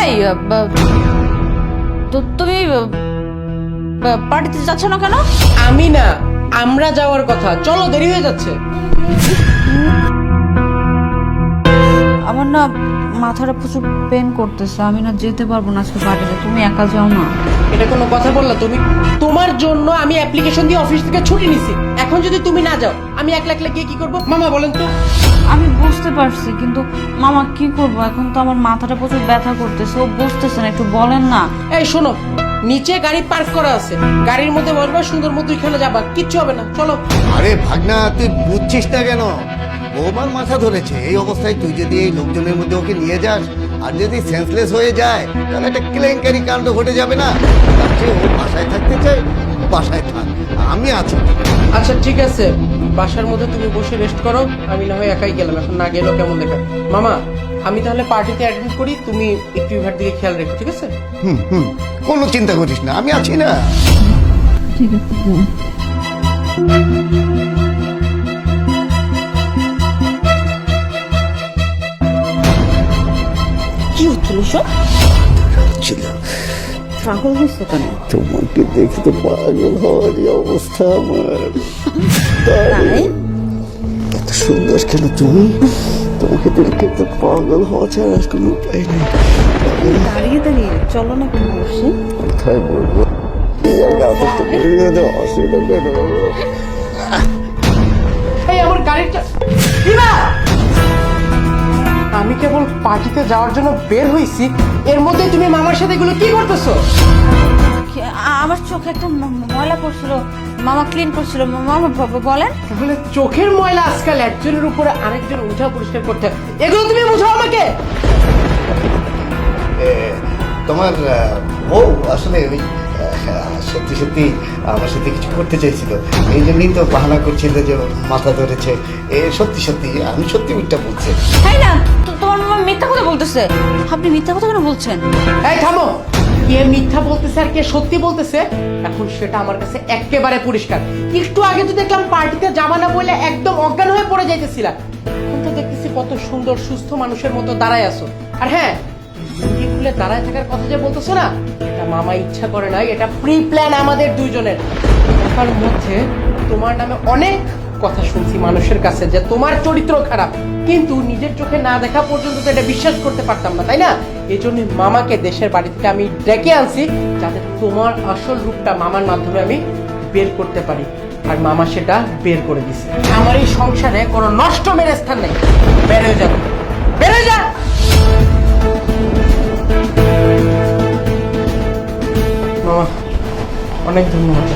এই তুমি পার্টিতে যাচ্ছ না কেন? আমি না, আমরা যাওয়ার কথা। চলো, দেরি হয়ে যাচ্ছে। আমার না মাথাটা প্রচুর পেন করতেছে, আমি না যেতে পারবো না আজকে পার্টিতে। তুমি একা যাও না। এটা কোনো কথা বললা তুমি? তোমার জন্য আমি অ্যাপ্লিকেশন দিয়ে অফিস থেকে ছুটি নিছি। এখন যদি তুমি না যাও, আমি একলা একলা গিয়ে কি করবো? মামা বলেন তো। আমি বুঝতে পারছি, কিন্তু মামা কি করবো এখন? তো আমার মাথাটা প্রচুর ব্যথা করতেছে, ও বুঝতেছে না, একটু বলেন না। এই শোনো, নিচে গাড়ি পার্ক করা আছে, গাড়ির মধ্যে বসবা, সুন্দর মতো ওইখানে যাবা, কিচ্ছু হবে না। চলো। আরে ভাগনা, তুই বুঝছিস না কেন? বৌমার মাথা ধরেছে। এই অবস্থায় তুই যদি এই লোকজনের মধ্যে ওকে নিয়ে যাস, আর যদি সেন্সলেস হয়ে যায়, তাহলে একটা কেলেঙ্কারি কাণ্ড ঘটে যাবে না? তার চেয়ে ও বাসায় থাকতে চাই, বাসায় থাক, আমি আছি। আচ্ছা ঠিক আছে, বাসার মধ্যে তুমি বসে রেস্ট করো, আমি না হয় একাই গেলাম। এখন না গেলেও কেমন দেখা। মামা, আমি তাহলে পার্টিতে অ্যাটেন্ড করি, তুমি একটু ইভার দিকে খেয়াল রেখো, ঠিক আছে? হুম, কোনো চিন্তা করিস না, আমি আছি না। ঠিক আছে। কি হচ্ছিল সব? ছিল পাগল হয়েছে কেন? তোমাকে দেখে তো পাগল হওয়ারই অবস্থা আমার। তাই? এত সুন্দর কেন তুমি? তোমাকে দেখে তো পাগল হওয়া ছাড়া আর কোনো উপায় নেই। দাঁড়িয়ে দাঁড়িয়ে চলো না, একটু বসে। কোথায় বলবো? অসুবিধা কেন? এই আমার গাড়িটা বিমা! আমি কেবল পার্টিতে যাওয়ার জন্য বের হইছি, এর মধ্যে তুমি মামার সাথে এগুলো কি করতেছো? আমার চোখে একটা ময়লা পড়ছিল, মামা ক্লিন করছিল। মামা বলেন। তাহলে চোখের ময়লা আজকাল একজনের উপরে আরেকজন উঠা পরিষ্কার করতে হয়, এগুলো তুমি বুঝাও আমাকে? তোমার বউ আসলে ওই সত্যি সত্যি আমার সাথে কিছু করতে চাইছিল, এই জন্যই তো বাহানা করছিল যে মাথা ধরেছে। সত্যি সত্যি আমি সত্যি মিথ্যা বলছি। তাই না? তোমার মামা মিথ্যা কথা বলতেছে। আপনি মিথ্যা কথা কেন বলছেন? এই থামো, কে মিথ্যা বলতেছে আর কে সত্যি বলতেছে এখন সেটা আমার কাছে একেবারে পরিষ্কার। একটু আগে তো দেখলাম পার্টিতে যাবা না বলে একদম অজ্ঞান হয়ে পড়ে যাইতেছিলা, এখন তো দেখতেছি কত সুন্দর সুস্থ মানুষের মতো দাঁড়ায় আছো। আর হ্যাঁ, লুঙ্গি খুলে দাঁড়ায় থাকার কথা যে বলতেছো না, এটা মামা ইচ্ছা করে নাই, এটা প্রি প্ল্যান আমাদের দুইজনের। তার মধ্যে তোমার নামে অনেক কথা শুনছি মানুষের কাছে যে তোমার চরিত্র খারাপ, কিন্তু নিজের চোখে না দেখা পর্যন্ত তো এটা বিশ্বাস করতে পারতাম না, তাই না? এই জন্য মামাকে দেশের বাড়ি থেকে আমি ডেকে আনছি, যাতে তোমার আসল রূপটা মামার মাধ্যমে আমি বের করতে পারি। আর মামা সেটা বের করে দিছে। আমার এই সংসারে কোনো নষ্ট মেরে স্থান নেই। বের হয়ে যাবে, বের হয়ে যা। মামা, অনেক ধন্যবাদ।